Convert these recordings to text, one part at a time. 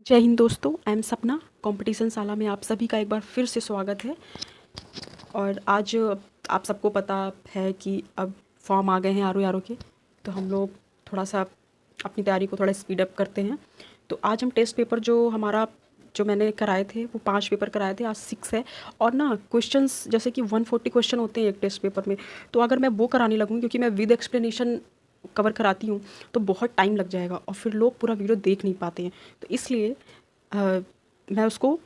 जय हिंद दोस्तों, I am सपना। कंपटीशन शाला में आप सभी का एक बार फिर से स्वागत है। और आज आप सबको पता है कि अब फॉर्म आ गए हैं आर के, तो हम लोग थोड़ा सा अपनी तैयारी को थोड़ा स्पीड अप करते हैं। तो आज हम टेस्ट पेपर जो मैंने कराए थे वो 5 पेपर कराए थे, आज 6 है। और ना क्वेश्चंस जैसे कि 140 क्वेश्चन होते हैं एक टेस्ट पेपर में, तो अगर मैं वो कराने लगूँ, क्योंकि मैं विद एक्सप्लेनेशन कवर कराती हूँ, तो बहुत टाइम लग जाएगा और फिर लोग पूरा वीडियो देख नहीं पाते हैं। तो इसलिए मैं उसको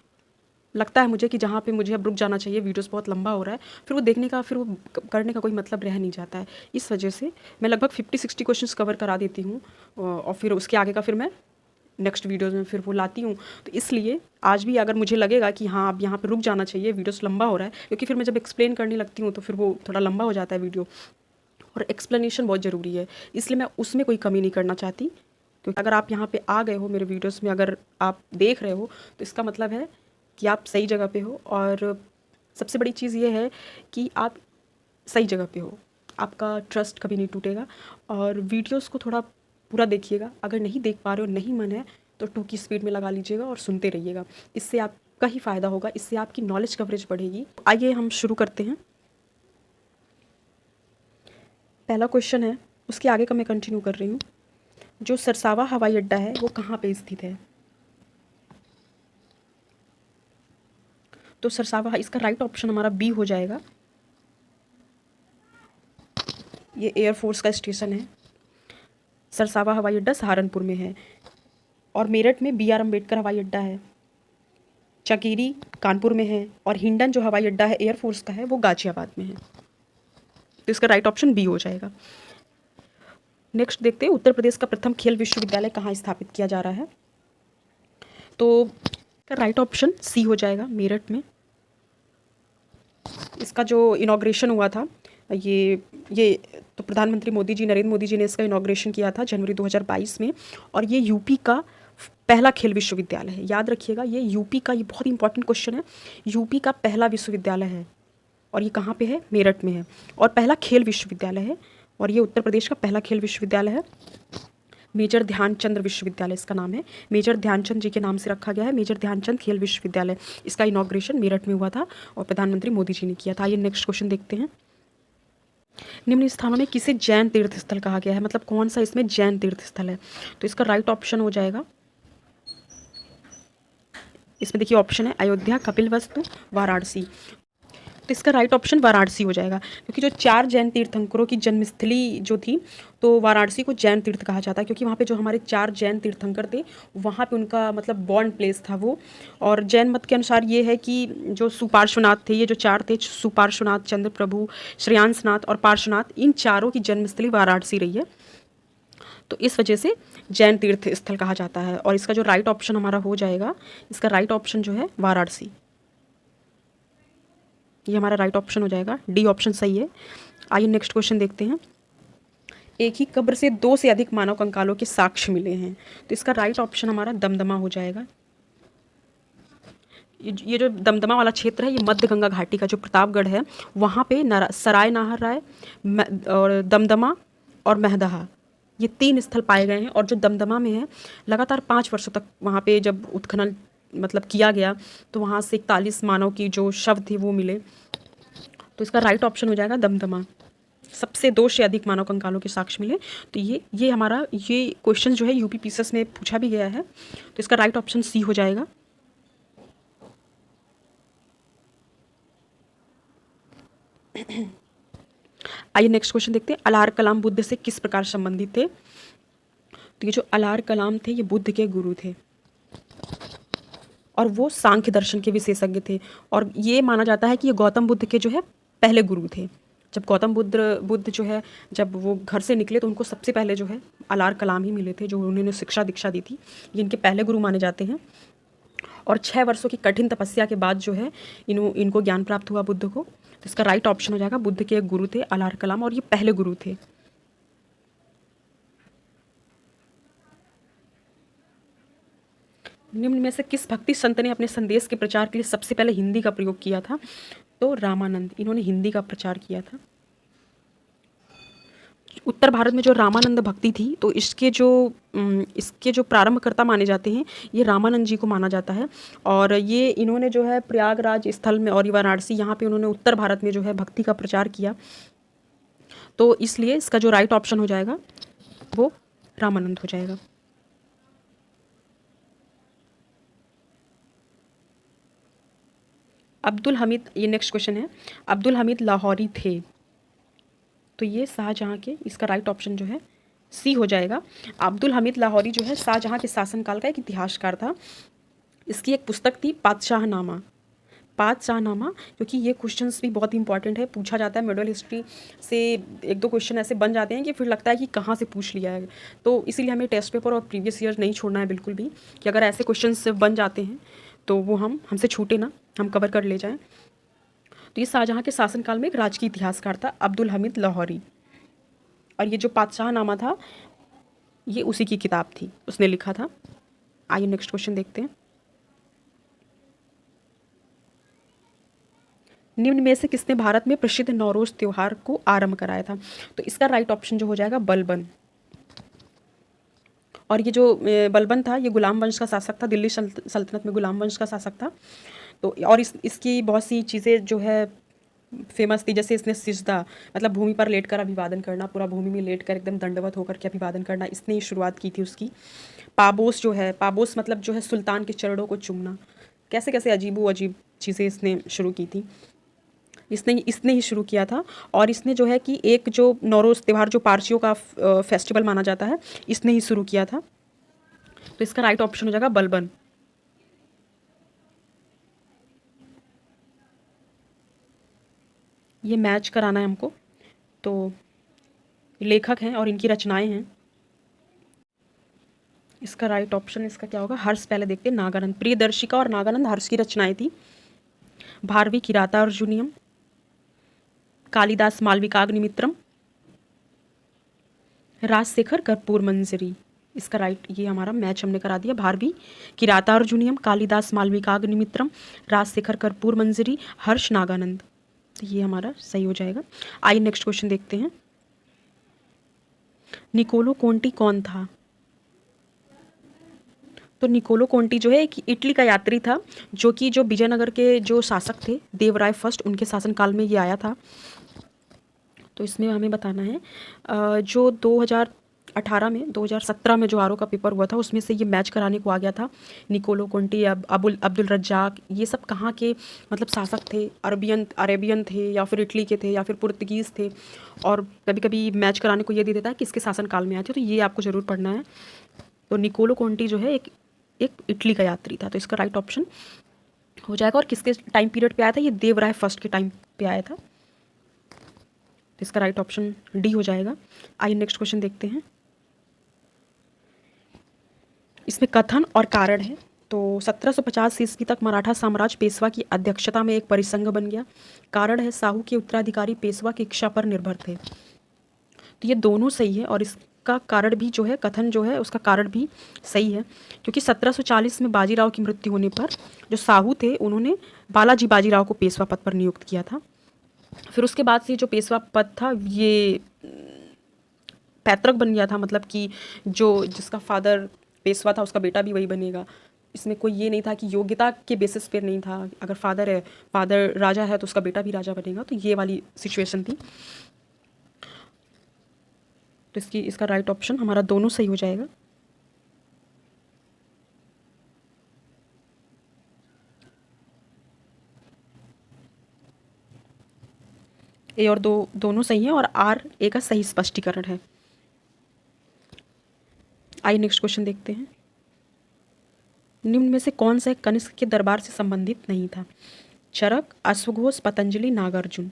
लगता है मुझे कि जहाँ पे मुझे अब रुक जाना चाहिए, वीडियोस बहुत लंबा हो रहा है, फिर वो देखने का, फिर वो करने का कोई मतलब रह नहीं जाता है। इस वजह से मैं लगभग 50-60 क्वेश्चंस कवर करा देती हूँ और फिर उसके आगे का फिर मैं नेक्स्ट वीडियोज़ में फिर वो लाती हूँ। तो इसलिए आज भी अगर मुझे लगेगा कि हाँ अब यहाँ पे रुक जाना चाहिए, वीडियोस लंबा हो रहा है, क्योंकि फिर मैं जब एक्सप्लेन करने लगती हूँ तो फिर वो थोड़ा लंबा हो जाता है वीडियो, और एक्सप्लेनेशन बहुत ज़रूरी है, इसलिए मैं उसमें कोई कमी नहीं करना चाहती। क्योंकि अगर आप यहाँ पे आ गए हो मेरे वीडियोस में, अगर आप देख रहे हो, तो इसका मतलब है कि आप सही जगह पे हो। और सबसे बड़ी चीज़ ये है कि आप सही जगह पे हो, आपका ट्रस्ट कभी नहीं टूटेगा। और वीडियोस को थोड़ा पूरा देखिएगा, अगर नहीं देख पा रहे हो, नहीं मन है, तो 2 की स्पीड में लगा लीजिएगा और सुनते रहिएगा। इससे आपका ही फ़ायदा होगा, इससे आपकी नॉलेज कवरेज बढ़ेगी। आइए हम शुरू करते हैं। पहला क्वेश्चन है, उसके आगे का मैं कंटिन्यू कर रही हूँ। जो सरसावा हवाई अड्डा है वो कहाँ पे स्थित है? तो सरसावा, इसका राइट ऑप्शन हमारा बी हो जाएगा। ये एयरफोर्स का स्टेशन है। सरसावा हवाई अड्डा सहारनपुर में है। और मेरठ में BR अम्बेडकर हवाई अड्डा है। चकीरी कानपुर में है। और हिंडन जो हवाई अड्डा है एयरफोर्स का है, वो गाजियाबाद में है। तो इसका राइट ऑप्शन बी हो जाएगा। नेक्स्ट देखते हैं, उत्तर प्रदेश का प्रथम खेल विश्वविद्यालय कहाँ स्थापित किया जा रहा है? तो इसका राइट ऑप्शन सी हो जाएगा, मेरठ में। इसका जो इनॉग्रेशन हुआ था, ये तो प्रधानमंत्री मोदी जी, नरेंद्र मोदी जी ने इसका इनॉग्रेशन किया था जनवरी 2022 में। और ये यूपी का पहला खेल विश्वविद्यालय है, याद रखिएगा। ये यूपी का, ये बहुत इंपॉर्टेंट क्वेश्चन है, यूपी का पहला विश्वविद्यालय है। और ये कहाँ पे है? मेरठ में है। और पहला खेल विश्वविद्यालय है, और ये उत्तर प्रदेश का पहला खेल विश्वविद्यालय है। मेजर ध्यानचंद विश्वविद्यालय इसका नाम है। मेजर ध्यानचंद जी के नाम से रखा गया है, मेजर ध्यानचंद खेल विश्वविद्यालय। इसका इनॉग्रेशन मेरठ में हुआ था और प्रधानमंत्री मोदी जी ने किया था। आइए नेक्स्ट क्वेश्चन देखते हैं। निम्न स्थानों में किसे जैन तीर्थ स्थल कहा गया है? मतलब कौन सा इसमें जैन तीर्थ स्थल है? तो इसका राइट ऑप्शन हो जाएगा, इसमें देखिए ऑप्शन है अयोध्या, कपिलवस्तु, वाराणसी। तो इसका राइट ऑप्शन वाराणसी हो जाएगा, क्योंकि जो 4 जैन तीर्थंकरों की जन्मस्थली जो थी, तो वाराणसी को जैन तीर्थ कहा जाता है, क्योंकि वहाँ पे जो हमारे 4 जैन तीर्थंकर थे, वहाँ पे उनका मतलब बॉर्न प्लेस था वो। और जैन मत के अनुसार ये है कि जो सुपार्श्वनाथ थे, ये जो 4 थे, सुपार्श्वनाथ, चंद्र प्रभु, श्रेयांसनाथ और पार्श्वनाथ, इन चारों की जन्मस्थली वाराणसी रही है। तो इस वजह से जैन तीर्थ स्थल कहा जाता है। और इसका जो राइट ऑप्शन हमारा हो जाएगा, इसका राइट ऑप्शन जो है वाराणसी, ये हमारा राइट ऑप्शन हो जाएगा। डी ऑप्शन सही है। आइए नेक्स्ट क्वेश्चन देखते हैं। एक ही कब्र से 2 से अधिक मानव कंकालों के साक्ष्य मिले हैं, तो इसका राइट ऑप्शन हमारा दमदमा हो जाएगा। ये जो दमदमा वाला क्षेत्र है, ये मध्य गंगा घाटी का जो प्रतापगढ़ है, वहाँ पे सराय नाहर राय और दमदमा और महदहा, ये 3 स्थल पाए गए हैं। और जो दमदमा में है, लगातार 5 वर्षों तक वहाँ पे जब उत्खनन मतलब किया गया, तो वहाँ से 41 मानव की जो शव थे वो मिले। तो इसका राइट ऑप्शन हो जाएगा दमदमा। सबसे 2 से अधिक मानव कंकालों के साक्ष्य मिले। तो ये हमारा ये क्वेश्चन जो है यूपी पीसीएस में पूछा भी गया है, तो इसका राइट ऑप्शन सी हो जाएगा। आइए नेक्स्ट क्वेश्चन देखते हैं। अलार कलाम बुद्ध से किस प्रकार संबंधित थे? तो ये जो अलार कलाम थे, ये बुद्ध के गुरु थे और वो सांख्य दर्शन के विशेषज्ञ थे। और ये माना जाता है कि ये गौतम बुद्ध के जो है पहले गुरु थे। जब गौतम बुद्ध जो है, जब वो घर से निकले, तो उनको सबसे पहले जो है अलार कलाम ही मिले थे, जो उन्होंने शिक्षा दीक्षा दी थी। ये इनके पहले गुरु माने जाते हैं। और 6 वर्षों की कठिन तपस्या के बाद जो है इनको ज्ञान प्राप्त हुआ बुद्ध को। तो इसका राइट ऑप्शन हो जाएगा, बुद्ध के एक गुरु थे अलार कलाम, और ये पहले गुरु थे। निम्न में से किस भक्ति संत ने अपने संदेश के प्रचार के लिए सबसे पहले हिंदी का प्रयोग किया था? तो रामानंद, इन्होंने हिंदी का प्रचार किया था। उत्तर भारत में जो रामानंद भक्ति थी, तो इसके जो प्रारंभकर्ता माने जाते हैं, ये रामानंद जी को माना जाता है। और ये इन्होंने जो है प्रयागराज स्थल में और वाराणसी, यहाँ पे उन्होंने उत्तर भारत में जो है भक्ति का प्रचार किया। तो इसलिए इसका जो राइट ऑप्शन हो जाएगा वो रामानंद हो जाएगा। अब्दुल हमीद, ये नेक्स्ट क्वेश्चन है, अब्दुल हमीद लाहौरी थे, तो ये शाहजहाँ के, इसका राइट ऑप्शन जो है सी हो जाएगा। अब्दुल हमीद लाहौरी जो है शाहजहाँ के शासनकाल का एक इतिहासकार था। इसकी एक पुस्तक थी पातशाहनामा, पातशाहनामा, क्योंकि ये क्वेश्चंस भी बहुत इंपॉर्टेंट है, पूछा जाता है मिडिल हिस्ट्री से। एक दो क्वेश्चन ऐसे बन जाते हैं कि फिर लगता है कि कहाँ से पूछ लिया है, तो इसीलिए हमें टेस्ट पेपर और प्रीवियस ईयर नहीं छोड़ना है बिल्कुल भी, कि अगर ऐसे क्वेश्चन बन जाते हैं तो वो हमसे छूटे ना, हम कवर कर ले जाएँ। तो ये शाहजहाँ के शासनकाल में एक राजकीय इतिहासकार था अब्दुल हमीद लाहौरी, और ये जो पातशाहनामा था ये उसी की किताब थी, उसने लिखा था। आइए नेक्स्ट क्वेश्चन देखते हैं। निम्न में से किसने भारत में प्रसिद्ध नौरोज त्योहार को आरंभ कराया था? तो इसका राइट ऑप्शन जो हो जाएगा बलबन। और ये जो बलबन था, ये गुलाम वंश का शासक था, दिल्ली सल्तनत में गुलाम वंश का शासक था। तो और इसकी बहुत सी चीज़ें जो है फेमस थी, जैसे इसने सिजदा, मतलब भूमि पर लेटकर अभिवादन करना, पूरा भूमि में लेटकर एकदम दंडवत होकर के अभिवादन करना, इसने ही शुरुआत की थी उसकी। पाबोस जो है, पाबोस मतलब जो है सुल्तान के चरणों को चूमना, कैसे कैसे अजीबो अजीब चीज़ें इसने शुरू की थी, इसने ही शुरू किया था। और इसने जो है कि एक जो नौरोज़ त्यौहार जो पारसियों का फेस्टिवल माना जाता है, इसने ही शुरू किया था। तो इसका राइट ऑप्शन हो जाएगा बलबन। ये मैच कराना है हमको, तो लेखक हैं और इनकी रचनाएं हैं। इसका राइट ऑप्शन इसका क्या होगा? हर्ष। पहले देखते हैं, नागानंद, प्रियदर्शिका और नागानंद हर्ष की रचनाएं थी। भारवी किरातार्जुनीयम, कालिदास मालविकाग्निमित्रम, राजशेखर कर्पूर मंजरी। इसका राइट, ये हमारा मैच हमने करा दिया। भारवी किरातार्जुनीयम, कालिदास मालविकाग्निमित्रम, राजशेखर कर्पूर मंजरी, हर्ष नागानंद, ये हमारा सही हो जाएगा। आइए नेक्स्ट क्वेश्चन देखते हैं। निकोलो कोंटी कौन था? तो निकोलो कोंटी जो है एक इटली का यात्री था, जो विजयनगर के जो शासक थे देवराय फर्स्ट, उनके शासनकाल में ये आया था। तो इसमें हमें बताना है जो 2017 में जो आरओ का पेपर हुआ था, उसमें से ये मैच कराने को आ गया था। निकोलो कोंटी, अब्दुल रज्जाक, ये सब कहाँ के मतलब शासक थे? अरेबियन थे, या फिर इटली के थे, या फिर पुर्तगीज़ थे। और कभी कभी मैच कराने को ये दे देता है कि इसके शासनकाल में आए थे, तो ये आपको ज़रूर पढ़ना है। तो निकोलो कोंटी जो है एक इटली का यात्री था, तो इसका राइट ऑप्शन हो जाएगा। और किसके टाइम पीरियड पे आया था? ये देवराय फर्स्ट के टाइम पे आया था, तो इसका राइट ऑप्शन डी हो जाएगा। आइए नेक्स्ट क्वेश्चन देखते हैं। इसमें कथन और कारण है। तो 1750 ईस्वी तक मराठा साम्राज्य पेशवा की अध्यक्षता में एक परिसंघ बन गया। कारण है साहू के उत्तराधिकारी पेशवा की इच्छा पर निर्भर थे। तो ये दोनों सही है, और इसका कारण भी जो है, कथन जो है उसका कारण भी सही है, क्योंकि 1740 में बाजीराव की मृत्यु होने पर जो साहू थे उन्होंने बालाजी बाजीराव को पेशवा पद पर नियुक्त किया था। फिर उसके बाद से जो पेशवा पद था ये पैतृक बन गया था, मतलब कि जिसका फादर पेशवा था उसका बेटा भी वही बनेगा। इसमें कोई ये नहीं था कि योग्यता के बेसिस पर नहीं था, अगर फादर राजा है तो उसका बेटा भी राजा बनेगा, तो ये वाली सिचुएशन थी। तो इसका राइट ऑप्शन हमारा दोनों सही हो जाएगा। ए और दोनों सही हैं, और आर ए का सही स्पष्टीकरण है। आइए नेक्स्ट क्वेश्चन देखते हैं। निम्न में से कौन सा कनिष्क के दरबार से संबंधित नहीं था? चरक, अश्वघोष, पतंजलि, नागार्जुन।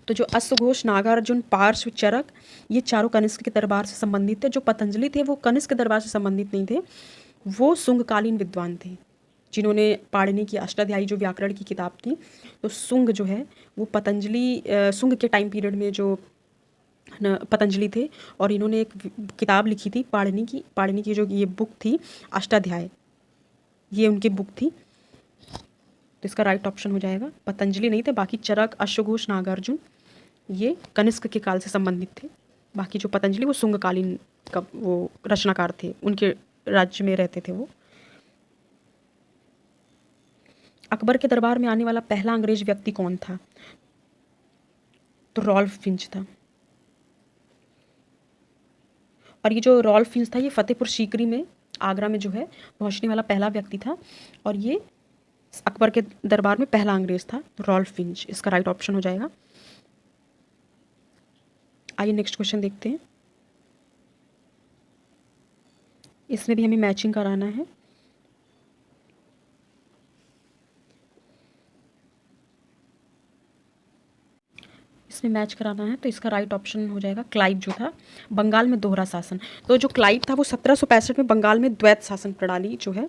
तो जो अश्वघोष, नागार्जुन, पार्श्व, चरक, ये चारों कनिष्क के दरबार से संबंधित थे। जो पतंजलि थे वो कनिष्क के दरबार से संबंधित नहीं थे, वो शुंगकालीन विद्वान थे, जिन्होंने पाणिनि की अष्टाध्यायी जो व्याकरण की किताब थी। तो शुंग जो है वो शुंग के टाइम पीरियड में जो पतंजलि थे, और इन्होंने एक किताब लिखी थी पाणिनि की जो ये बुक थी अष्टाध्याय, ये उनकी बुक थी। तो इसका राइट ऑप्शन हो जाएगा, पतंजलि नहीं थे, बाकी चरक, अश्वघोष, नागार्जुन ये कनिष्क के काल से संबंधित थे। बाकी जो पतंजलि वो शुंगकालीन का वो रचनाकार थे, उनके राज्य में रहते थे वो। अकबर के दरबार में आने वाला पहला अंग्रेज व्यक्ति कौन था? तो रॉल्फ फिंच था। और ये जो रॉल्फ फिंच था ये फतेहपुर सीकरी में, आगरा में जो है पहुंचने वाला पहला व्यक्ति था, और ये अकबर के दरबार में पहला अंग्रेज था। तो रॉल्फ फिंच इसका राइट ऑप्शन हो जाएगा। आइए नेक्स्ट क्वेश्चन देखते हैं। इसमें भी हमें मैचिंग कराना है। इसमें मैच कराना है तो इसका राइट ऑप्शन हो जाएगा क्लाइव, जो था बंगाल में दोहरा शासन। तो जो क्लाइव था वो 1765 में बंगाल में द्वैत शासन प्रणाली जो है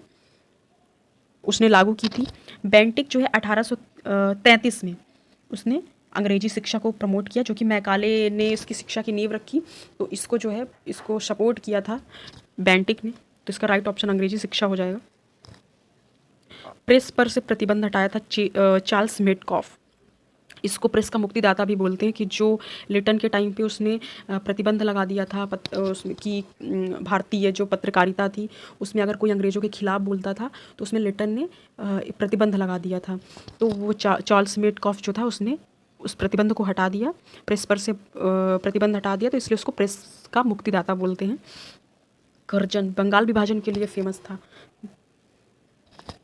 उसने लागू की थी। बेंटिक जो है 1833 में उसने अंग्रेजी शिक्षा को प्रमोट किया, जो कि मैकाले ने इसकी शिक्षा की नींव रखी। तो इसको जो है इसको सपोर्ट किया था बेंटिक ने। तो इसका राइट ऑप्शन अंग्रेजी शिक्षा हो जाएगा। प्रेस पर से प्रतिबंध हटाया था चार्ल्स मेडकॉफ। इसको प्रेस का मुक्तिदाता भी बोलते हैं, कि जो लिटन के टाइम पे उसने प्रतिबंध लगा दिया था उसमें कि भारतीय जो पत्रकारिता थी उसमें अगर कोई अंग्रेज़ों के खिलाफ बोलता था तो उसमें लिटन ने प्रतिबंध लगा दिया था। तो वो चार्ल्स मेडकॉफ जो था उसने उस प्रतिबंध को हटा दिया, प्रेस पर से प्रतिबंध हटा दिया, तो इसलिए उसको प्रेस का मुक्तिदाता बोलते हैं। कर्जन बंगाल विभाजन के लिए फेमस था।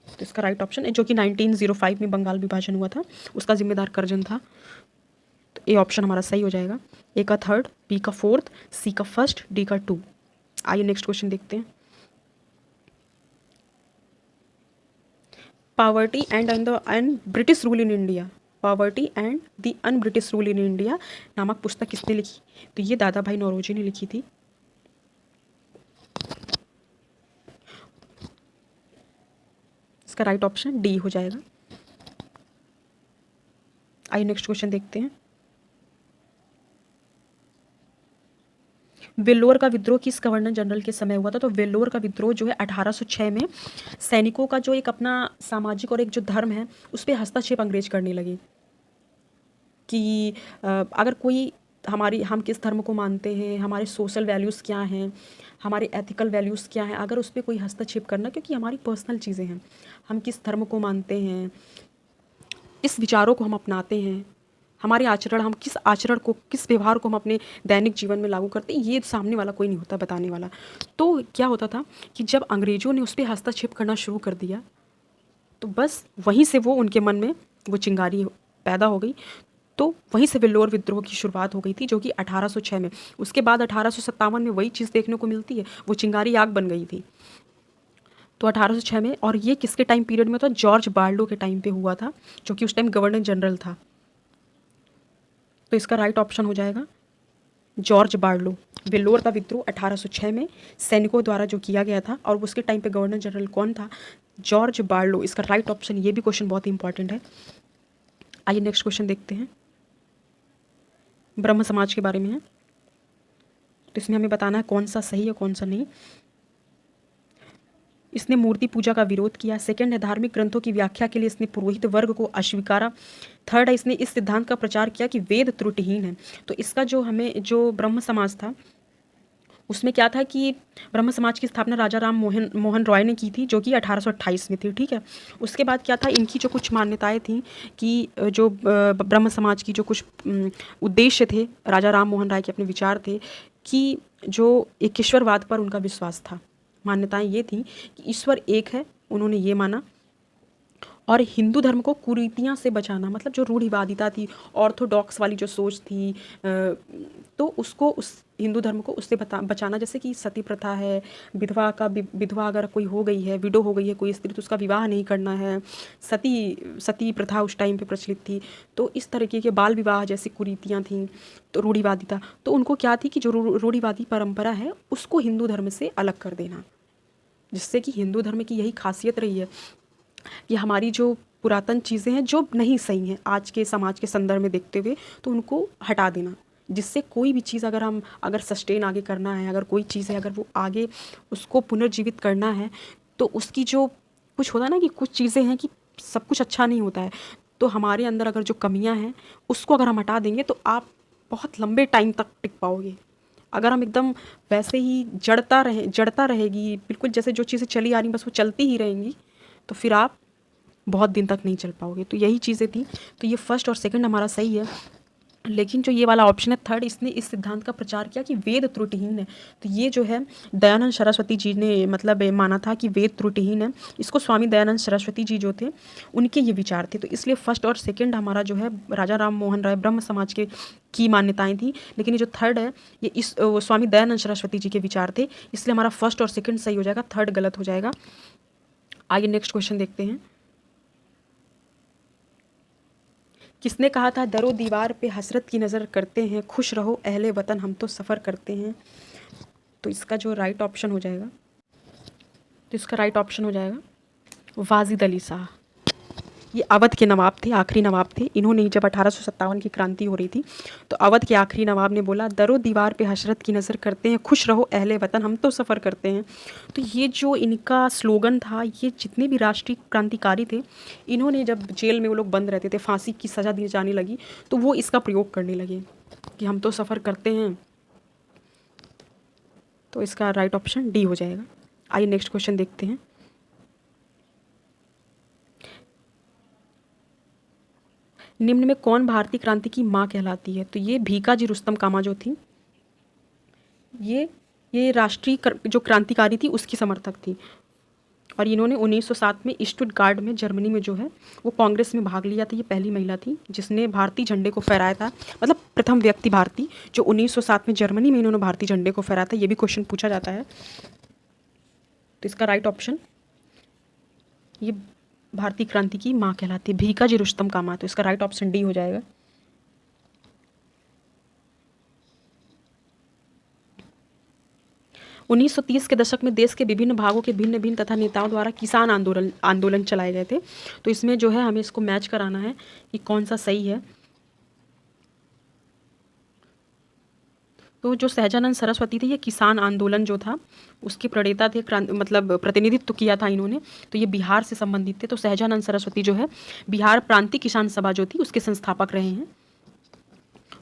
तो इसका राइट ऑप्शन है, जो कि 1905 में बंगाल विभाजन हुआ था, उसका जिम्मेदार कर्जन था। तो ए ऑप्शन हमारा सही हो जाएगा। ए का थर्ड, बी का फोर्थ, सी का फर्स्ट, डी का 2। आइए नेक्स्ट क्वेश्चन देखते हैं। Poverty and British rule in India, poverty and the un British rule in India नामक पुस्तक किसने लिखी? तो ये दादा भाई नौरोजी ने लिखी थी। इसका राइट ऑप्शन डी हो जाएगा। आइए नेक्स्ट क्वेश्चन देखते हैं। वेल्लोर का विद्रोह किस गवर्नर जनरल के समय हुआ था? तो वेल्लोर का विद्रोह जो है 1806 में सैनिकों का जो एक अपना सामाजिक और एक जो धर्म है उस पर हस्तक्षेप अंग्रेज करने लगे, कि अगर कोई हम किस धर्म को मानते हैं, हमारे सोशल वैल्यूज़ क्या हैं, हमारे एथिकल वैल्यूज़ क्या हैं, अगर उस पर कोई हस्तक्षेप करना, क्योंकि हमारी पर्सनल चीज़ें हैं, हम किस धर्म को मानते हैं, किस विचारों को हम अपनाते हैं, हमारे आचरण, हम किस आचरण को, किस व्यवहार को हम अपने दैनिक जीवन में लागू करते हैं, ये सामने वाला कोई नहीं होता बताने वाला। तो क्या होता था कि जब अंग्रेज़ों ने उस पर हस्तक्षेप करना शुरू कर दिया तो बस वहीं से वो उनके मन में वो चिंगारी पैदा हो गई। तो वहीं से वेल्लोर विद्रोह की शुरुआत हो गई थी, जो कि 1806 में। उसके बाद 1857 में वही चीज़ देखने को मिलती है, वो चिंगारी आग बन गई थी। तो 1806 में, और ये किसके टाइम पीरियड में था? जॉर्ज बार्लो के टाइम पे हुआ था, जो कि उस टाइम गवर्नर जनरल था। तो इसका राइट ऑप्शन हो जाएगा जॉर्ज बार्लो। वेल्लोर का विद्रोह 1806 में सैनिकों द्वारा जो किया गया था, और उसके टाइम पे गवर्नर जनरल कौन था? George Barlow. इसका राइट ऑप्शन, ये भी क्वेश्चन बहुत इंपॉर्टेंट है। आइए नेक्स्ट क्वेश्चन देखते हैं। ब्रह्म समाज के बारे में है, तो इसमें हमें बताना है कौन सा सही है कौन सा नहीं। इसने मूर्ति पूजा का विरोध किया। सेकंड है, धार्मिक ग्रंथों की व्याख्या के लिए इसने पुरोहित वर्ग को अस्वीकारा। थर्ड है, इसने इस सिद्धांत का प्रचार किया कि वेद त्रुटिहीन है। तो इसका जो ब्रह्म समाज था उसमें क्या था कि ब्रह्म समाज की स्थापना राजा राम मोहन रॉय ने की थी, जो कि 1828 में थी। ठीक है, उसके बाद क्या था, इनकी जो कुछ मान्यताएं थी कि जो ब्रह्म समाज की जो कुछ उद्देश्य थे, राजा राम मोहन राय के अपने विचार थे कि जो एक ईश्वरवाद पर उनका विश्वास था। मान्यताएं ये थी कि ईश्वर एक है, उन्होंने ये माना, और हिंदू धर्म को कुरीतियाँ से बचाना, मतलब जो रूढ़िवादिता थी, ऑर्थोडॉक्स वाली जो सोच थी, तो उसको, उस हिंदू धर्म को उससे बचाना। जैसे कि सती प्रथा है, विधवा अगर कोई हो गई है, विडो हो गई है कोई स्त्री, तो उसका विवाह नहीं करना है। सती प्रथा उस टाइम पे प्रचलित थी। तो इस तरीके के बाल विवाह जैसी कुरीतियाँ थीं, तो रूढ़िवादिता, तो उनको क्या थी कि जो रूढ़िवादी परंपरा है उसको हिंदू धर्म से अलग कर देना, जिससे कि हिंदू धर्म की यही खासियत रही है कि हमारी जो पुरातन चीज़ें हैं जो नहीं सही हैं आज के समाज के संदर्भ में देखते हुए, तो उनको हटा देना, जिससे कोई भी चीज़ अगर सस्टेन आगे करना है, अगर कोई चीज़ है अगर वो आगे उसको पुनर्जीवित करना है, तो उसकी जो कुछ होता है ना कि कुछ चीज़ें हैं कि सब कुछ अच्छा नहीं होता है, तो हमारे अंदर अगर जो कमियां हैं उसको अगर हम हटा देंगे तो आप बहुत लंबे टाइम तक टिक पाओगे। अगर हम एकदम वैसे ही जड़ता रहेगी बिल्कुल, जैसे जो चीज़ें चली आ रही बस वो चलती ही रहेंगी, तो फिर आप बहुत दिन तक नहीं चल पाओगे। तो यही चीज़ें थी। तो ये फर्स्ट और सेकंड हमारा सही है। लेकिन जो ये वाला ऑप्शन है थर्ड, इसने इस सिद्धांत का प्रचार किया कि वेद त्रुटिहीन है। तो ये जो है दयानंद सरस्वती जी ने मतलब माना था कि वेद त्रुटिहीन है। इसको स्वामी दयानंद सरस्वती जी जो थे उनके ये विचार थे। तो इसलिए फर्स्ट और सेकंड हमारा जो है राजा राम मोहन राय ब्रह्म समाज के की मान्यताएं थी। लेकिन ये जो थर्ड है ये इस स्वामी दयानंद सरस्वती जी के विचार थे, इसलिए हमारा फर्स्ट और सेकंड सही हो जाएगा, थर्ड गलत हो जाएगा। आइए नेक्स्ट क्वेश्चन देखते हैं। किसने कहा था दरो दीवार पे हसरत की नज़र करते हैं, खुश रहो अहले वतन हम तो सफ़र करते हैं। तो इसका जो राइट ऑप्शन हो जाएगा, तो इसका राइट ऑप्शन हो जाएगा वाजिद अली शाह। ये अवध के नवाब थे, आखिरी नवाब थे। इन्होंने जब 1857 की क्रांति हो रही थी तो अवध के आखिरी नवाब ने बोला दरो दीवार पे हसरत की नज़र करते हैं, खुश रहो अहले वतन हम तो सफ़र करते हैं। तो ये जो इनका स्लोगन था, ये जितने भी राष्ट्रीय क्रांतिकारी थे, इन्होंने जब जेल में वो लोग बंद रहते थे, फांसी की सज़ा दी जाने लगी, तो वो इसका प्रयोग करने लगे कि हम तो सफ़र करते हैं। तो इसका राइट ऑप्शन डी हो जाएगा। आइए नेक्स्ट क्वेश्चन देखते हैं। निम्न में कौन भारतीय क्रांति की माँ कहलाती है? तो ये भीकाजी रुस्तम कामा जो थी, ये राष्ट्रीय जो क्रांतिकारी थी उसकी समर्थक थी। और इन्होंने 1907 में स्टुटगार्ट में जर्मनी में जो है वो कांग्रेस में भाग लिया था। ये पहली महिला थी जिसने भारतीय झंडे को फहराया था, मतलब प्रथम व्यक्ति भारतीय जो 1907 में जर्मनी में इन्होंने भारतीय झंडे को फहराया था। ये भी क्वेश्चन पूछा जाता है। तो इसका राइट ऑप्शन, ये भारतीय क्रांति की माँ कहलाती है भीकाजी रुस्तम कामा। तो इसका राइट ऑप्शन डी हो जाएगा। उन्नीस 1930 के दशक में देश के विभिन्न भागों के भिन्न भिन्न तथा नेताओं द्वारा किसान आंदोलन चलाए गए थे। तो इसमें जो है हमें इसको मैच कराना है कि कौन सा सही है। तो जो सहजानंद सरस्वती थे, ये किसान आंदोलन जो था उसके प्रणेता थे, मतलब प्रतिनिधित्व किया था इन्होंने। तो ये बिहार से संबंधित थे। तो सहजानंद सरस्वती जो है बिहार प्रांतीय किसान सभा जो थी उसके संस्थापक रहे हैं।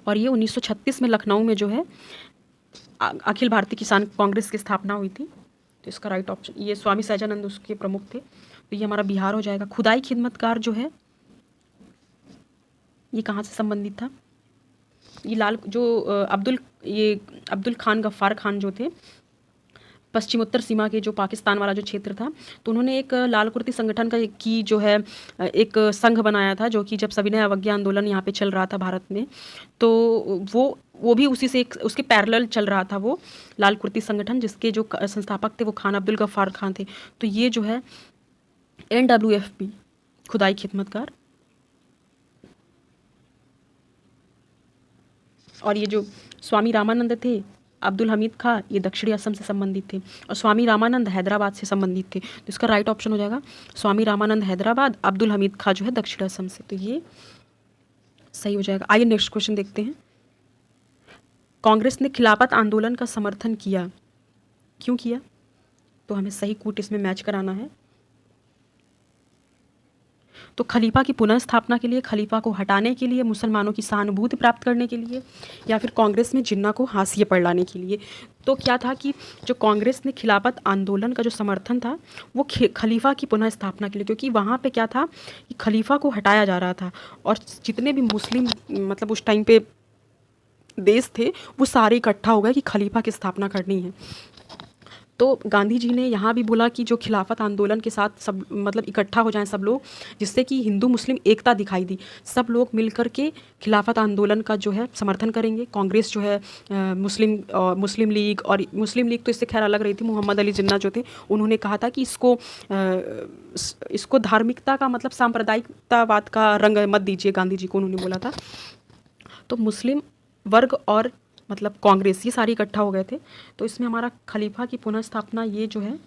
और ये 1936 में लखनऊ में जो है अखिल भारतीय किसान कांग्रेस की स्थापना हुई थी। तो इसका राइट ऑप्शन, ये स्वामी सहजानंद उसके प्रमुख थे। तो ये हमारा बिहार हो जाएगा। खुदाई खिदमतकार जो है ये कहाँ से संबंधित था? ये अब्दुल खान गफ्फार खान जो थे, पश्चिमोत्तर सीमा के जो पाकिस्तान वाला जो क्षेत्र था, तो उन्होंने एक लाल कुर्ती संगठन की जो है एक संघ बनाया था, जो कि जब सविनय अवज्ञा आंदोलन यहाँ पे चल रहा था भारत में, तो वो भी उसी से उसके पैरेलल चल रहा था वो लाल कुर्ती संगठन, जिसके जो संस्थापक थे वो खान अब्दुल गफ्फार खान थे। तो ये जो है NWFP खुदाई खिदमतकार। और ये जो स्वामी रामानंद थे अब्दुल हमीद खां, ये दक्षिणी असम से संबंधित थे। और स्वामी रामानंद हैदराबाद से संबंधित थे। तो इसका राइट ऑप्शन हो जाएगा स्वामी रामानंद हैदराबाद, अब्दुल हमीद खां जो है दक्षिण असम से। तो ये सही हो जाएगा। आइए नेक्स्ट क्वेश्चन देखते हैं। कांग्रेस ने खिलाफत आंदोलन का समर्थन किया, क्यों किया? तो हमें सही कूट इसमें मैच कराना है। तो खलीफा की पुनः स्थापना के लिए, खलीफा को हटाने के लिए, मुसलमानों की सहानुभूति प्राप्त करने के लिए, या फिर कांग्रेस में जिन्ना को हाशिए पर लाने के लिए। तो क्या था कि जो कांग्रेस ने खिलाफत आंदोलन का जो समर्थन था वो खलीफा की पुनः स्थापना के लिए, क्योंकि वहाँ पे क्या था कि खलीफा को हटाया जा रहा था और जितने भी मुस्लिम मतलब उस टाइम पे देश थे वो सारे इकट्ठा हो गए कि खलीफा की स्थापना करनी है। तो गांधी जी ने यहाँ भी बोला कि जो खिलाफत आंदोलन के साथ सब मतलब इकट्ठा हो जाएं सब लोग, जिससे कि हिंदू मुस्लिम एकता दिखाई दी। सब लोग मिलकर के खिलाफत आंदोलन का जो है समर्थन करेंगे। कांग्रेस जो है मुस्लिम लीग, और मुस्लिम लीग तो इससे खैर अलग रही थी। मोहम्मद अली जिन्ना जो थे उन्होंने कहा था कि इसको धार्मिकता का मतलब सांप्रदायिकतावाद का रंग मत दीजिए, गांधी जी को उन्होंने बोला था। तो मुस्लिम वर्ग और मतलब कांग्रेस ये सारे इकट्ठा हो गए थे। तो इसमें हमारा खलीफा की पुनः स्थापना ये जो है,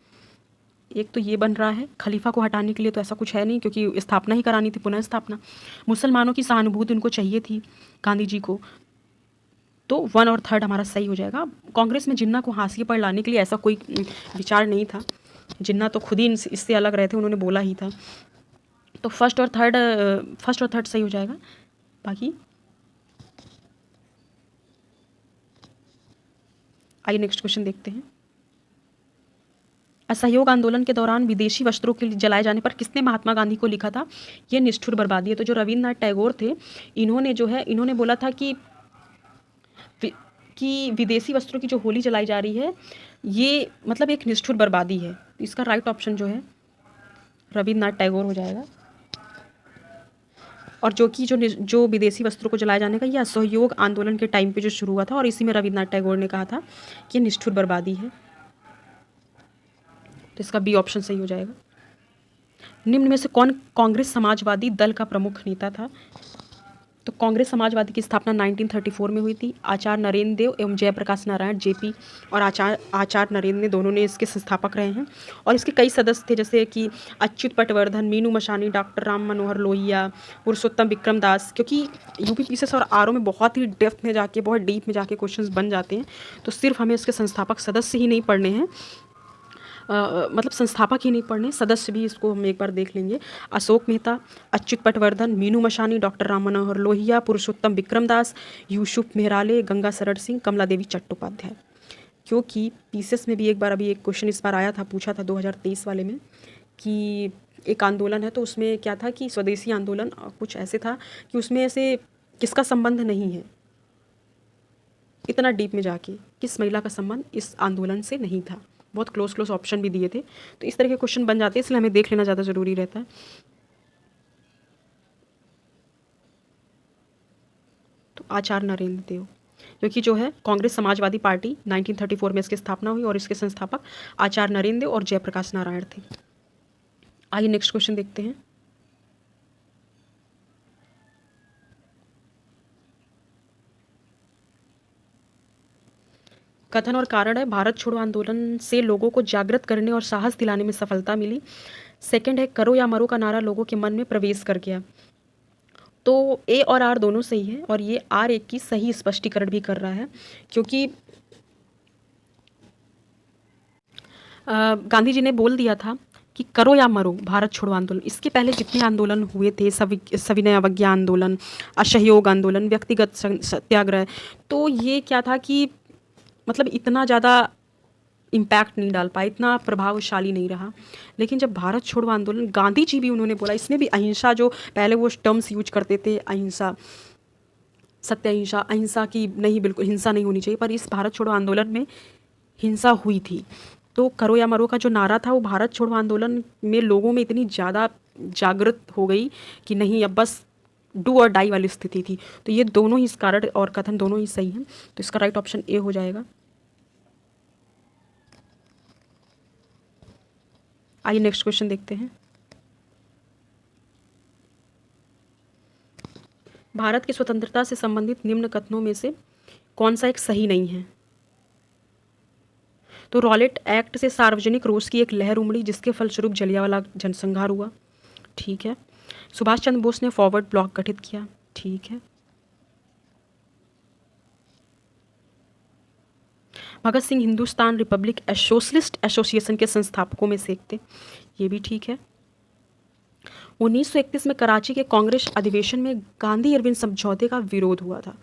एक तो ये बन रहा है। खलीफा को हटाने के लिए तो ऐसा कुछ है नहीं, क्योंकि स्थापना ही करानी थी, पुनः स्थापना। मुसलमानों की सहानुभूति उनको चाहिए थी गांधी जी को। तो 1 और 3 हमारा सही हो जाएगा। कांग्रेस में जिन्ना को हाशिए पर लाने के लिए ऐसा कोई विचार नहीं था। जिन्ना तो खुद ही इससे अलग रहे थे, उन्होंने बोला ही था। तो फर्स्ट और थर्ड सही हो जाएगा। बाकी आइए नेक्स्ट क्वेश्चन देखते हैं। असहयोग आंदोलन के दौरान विदेशी वस्त्रों के जलाए जाने पर किसने महात्मा गांधी को लिखा था? ये निष्ठुर बर्बादी है। तो जो रविन्द्रनाथ टैगोर थे, इन्होंने बोला था कि विदेशी वस्त्रों की जो होली जलाई जा रही है ये मतलब एक निष्ठुर बर्बादी है। इसका राइट ऑप्शन जो है रविन्द्रनाथ टैगोर हो जाएगा। और जो विदेशी वस्त्रों को जलाए जाने का यह असहयोग आंदोलन के टाइम पे जो शुरू हुआ था और इसी में रविन्द्रनाथ टैगोर ने कहा था कि निष्ठुर बर्बादी है। तो इसका बी ऑप्शन सही हो जाएगा। निम्न में से कौन कांग्रेस समाजवादी दल का प्रमुख नेता था? तो कांग्रेस समाजवादी की स्थापना 1934 में हुई थी। आचार्य नरेंद्र देव एवं जयप्रकाश नारायण जेपी और आचार्य नरेंद्र ने दोनों ने इसके संस्थापक रहे हैं। और इसके कई सदस्य थे जैसे कि अच्युत पटवर्धन, मीनू मशानी, डॉक्टर राम मनोहर लोहिया, पुरुषोत्तम विक्रम दास। क्योंकि यूपीपीसीएस और आरओ में बहुत ही डेप्थ में जाके, बहुत डीप में जाके क्वेश्चंस बन जाते हैं, तो सिर्फ हमें इसके संस्थापक सदस्य ही नहीं पढ़ने हैं, मतलब संस्थापक ही नहीं पढ़ने, सदस्य भी इसको हम एक बार देख लेंगे। अशोक मेहता, अच्युत पटवर्धन, मीनू मशानी, डॉक्टर राम मनोहर लोहिया, पुरुषोत्तम विक्रम दास, यूसुफ मेहराले, गंगा शरण सिंह, कमला देवी चट्टोपाध्याय। क्योंकि पीसीएस में भी एक क्वेश्चन इस बार आया था, पूछा था 2023 वाले में कि एक आंदोलन है तो उसमें क्या था कि स्वदेशी आंदोलन कुछ ऐसे था कि उसमें ऐसे किसका संबंध नहीं है, इतना डीप में जाके किस महिला का संबंध इस आंदोलन से नहीं था। बहुत क्लोज ऑप्शन भी दिए थे, तो इस तरह के क्वेश्चन बन जाते हैं, इसलिए हमें देख लेना ज़्यादा ज़रूरी रहता है। तो आचार्य नरेंद्र देव, क्योंकि जो है कांग्रेस समाजवादी पार्टी 1934 में इसकी स्थापना हुई और इसके संस्थापक आचार्य नरेंद्र देव और जयप्रकाश नारायण थे। आइए नेक्स्ट क्वेश्चन देखते हैं। कथन और कारण है भारत छोड़ो आंदोलन से लोगों को जागृत करने और साहस दिलाने में सफलता मिली। सेकंड है करो या मरो का नारा लोगों के मन में प्रवेश कर गया। तो ए और आर दोनों सही है और ये आर एक की सही स्पष्टीकरण भी कर रहा है, क्योंकि गांधी जी ने बोल दिया था कि करो या मरो भारत छोड़ो आंदोलन। इसके पहले जितने आंदोलन हुए थे, सविनय अवज्ञा आंदोलन, असहयोग आंदोलन, व्यक्तिगत सत्याग्रह, तो ये क्या था कि मतलब इतना ज़्यादा इम्पैक्ट नहीं डाल पाया, इतना प्रभावशाली नहीं रहा। लेकिन जब भारत छोड़ो आंदोलन, गांधी जी भी उन्होंने बोला, इसमें भी अहिंसा, जो पहले वो टर्म्स यूज करते थे अहिंसा, सत्य अहिंसा, अहिंसा की नहीं, बिल्कुल हिंसा नहीं होनी चाहिए, पर इस भारत छोड़ो आंदोलन में हिंसा हुई थी। तो करो या मरो का जो नारा था वो भारत छोड़ो आंदोलन में लोगों में इतनी ज़्यादा जागृत हो गई कि नहीं, अब बस डू और डाई वाली स्थिति थी। तो ये दोनों ही इस कारण और कथन दोनों ही सही हैं, तो इसका राइट ऑप्शन ए हो जाएगा। आइए नेक्स्ट क्वेश्चन देखते हैं। भारत की स्वतंत्रता से संबंधित निम्न कथनों में से कौन सा एक सही नहीं है? तो रॉलेट एक्ट से सार्वजनिक रोष की एक लहर उमड़ी जिसके फलस्वरूप जलियांवाला जनसंहार हुआ, ठीक है। सुभाष चंद्र बोस ने फॉरवर्ड ब्लॉक गठित किया, ठीक है। Bhagat Singh Hindustan Republic Socialist Association के संस्थापकों में से एक थे, ये भी ठीक है। 1931 में कराची के कांग्रेस अधिवेशन में गांधी इरविन समझौते का विरोध हुआ था।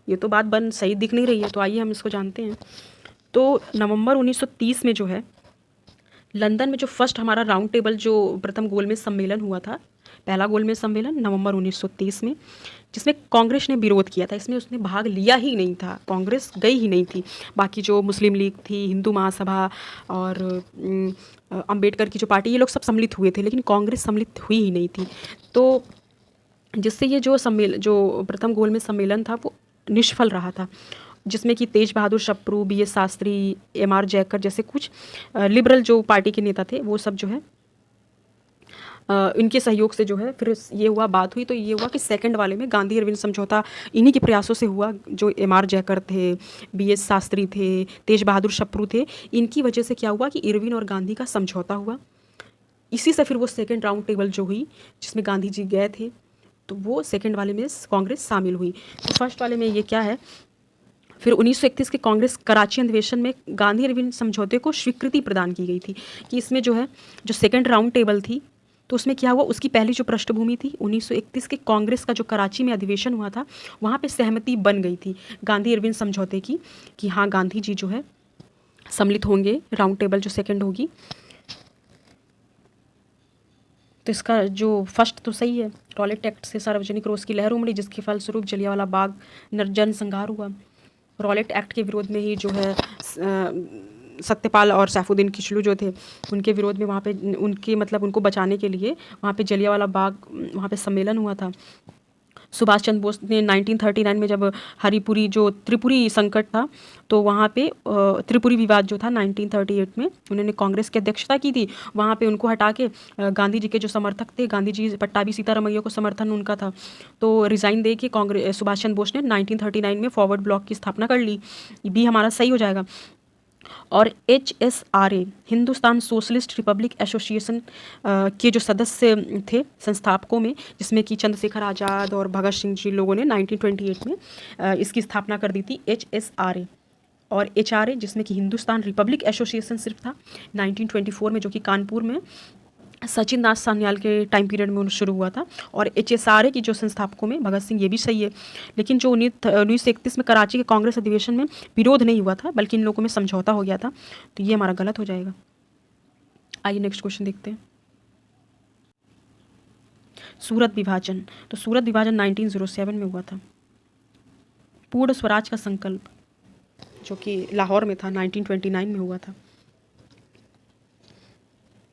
ये तो बात सही दिख नहीं रही है, तो आइए हम इसको जानते हैं। तो नवंबर 1930 में जो है लंदन में जो फर्स्ट हमारा राउंड टेबल, जो प्रथम गोलमेज सम्मेलन हुआ था, पहला गोलमेज सम्मेलन नवंबर 1930 में, जिसमें कांग्रेस ने विरोध किया था। इसमें उसने भाग लिया ही नहीं था, कांग्रेस गई ही नहीं थी। बाकी जो मुस्लिम लीग थी, हिंदू महासभा और अंबेडकर की जो पार्टी, ये लोग सब सम्मिलित हुए थे, लेकिन कांग्रेस सम्मिलित हुई ही नहीं थी। तो जिससे ये जो प्रथम गोलमेज सम्मेलन था वो निष्फल रहा था, जिसमें कि तेज बहादुर शप्रू, BS शास्त्री, MR जयकर जैसे कुछ लिबरल जो पार्टी के नेता थे वो सब जो है इनके सहयोग से जो है फिर ये बात हुई। तो ये हुआ कि सेकंड वाले में गांधी इरविन समझौता इन्हीं के प्रयासों से हुआ। जो MR जयकर थे, BS शास्त्री थे, तेज बहादुर शप्रू थे, इनकी वजह से क्या हुआ कि इरविन और गांधी का समझौता हुआ। इसी से फिर वो सेकंड राउंड टेबल जो हुई जिसमें गांधी जी गए थे, तो वो सेकंड वाले में कांग्रेस शामिल हुई। तो फर्स्ट वाले में ये क्या है, फिर 1931 के कांग्रेस कराची अधिवेशन में गांधी इरविन समझौते को स्वीकृति प्रदान की गई थी कि इसमें जो है जो सेकंड राउंड टेबल थी, तो उसमें क्या हुआ, उसकी पहली जो पृष्ठभूमि थी 1931 के कांग्रेस का जो कराची में अधिवेशन हुआ था, वहाँ पे सहमति बन गई थी गांधी इरविन समझौते की कि हाँ, गांधी जी जो है सम्मिलित होंगे, राउंड टेबल जो सेकंड होगी। तो इसका जो फर्स्ट तो सही है, रॉलेट एक्ट से सार्वजनिक रोष की लहर उमड़ी जिसके फलस्वरूप जलियांवाला बाग नरजनसंहार हुआ। रॉलेट एक्ट के विरोध में ही जो है सत्यपाल और सैफुद्दीन किचलू जो थे उनके विरोध में वहाँ पे उनके मतलब उनको बचाने के लिए वहाँ पे जलियांवाला बाग वहाँ पे सम्मेलन हुआ था। सुभाष चंद्र बोस ने 1939 में जब हरिपुरी जो त्रिपुरी संकट था तो वहाँ पे त्रिपुरी विवाद जो था 1938 में उन्होंने कांग्रेस की अध्यक्षता की थी। वहाँ पे उनको हटा के गांधी जी के जो समर्थक थे, गांधी जी पट्टाभी सीतारामैया को समर्थन उनका था, तो रिज़ाइन दे के कांग्रेस सुभाष चंद्र बोस ने 1939 में फॉरवर्ड ब्लॉक की स्थापना कर ली। भी हमारा सही हो जाएगा। और HSRA Hindustan socialist Republic association के जो सदस्य थे संस्थापकों में, जिसमें कि चंद्रशेखर आज़ाद और भगत सिंह जी लोगों ने 1928 में इसकी स्थापना कर दी थी HSRA। और HRA जिसमें कि हिंदुस्तान रिपब्लिक एसोसिएशन सिर्फ था 1924 में, जो कि कानपुर में सचिन दास सान्याल के टाइम पीरियड में शुरू हुआ था। और HSRA की जो संस्थापकों में भगत सिंह, ये भी सही है। लेकिन जो 1931 में कराची के कांग्रेस अधिवेशन में विरोध नहीं हुआ था बल्कि इन लोगों में समझौता हो गया था, तो ये हमारा गलत हो जाएगा। आइए नेक्स्ट क्वेश्चन देखते हैं। सूरत विभाजन, तो सूरत विभाजन 1907 में हुआ था। पूर्ण स्वराज का संकल्प जो कि लाहौर में था 1929 में हुआ था।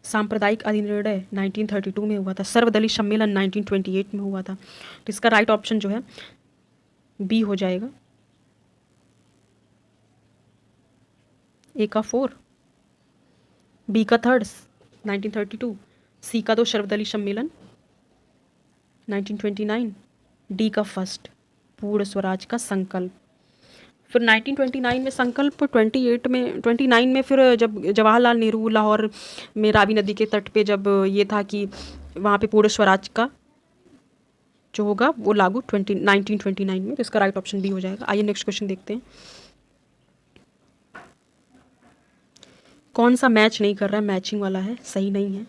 सांप्रदायिक अधिनिर्णय 1932 में हुआ था। सर्वदलीय सम्मेलन 1928 में हुआ था। तो इसका राइट ऑप्शन जो है बी हो जाएगा। ए का 4, बी का 3 1932, सी का 2 सर्वदलीय सम्मेलन 1929, डी का 1 पूर्ण स्वराज का संकल्प। फिर 1929 में संकल्प, 29 में फिर जब जवाहरलाल नेहरू लाहौर में रावी नदी के तट पे जब ये था कि वहाँ पे पूर्ण स्वराज का जो होगा वो लागू 1929 में, तो इसका राइट ऑप्शन बी हो जाएगा। आइए नेक्स्ट क्वेश्चन देखते हैं। कौन सा मैच नहीं कर रहा है, मैचिंग वाला है, सही नहीं है।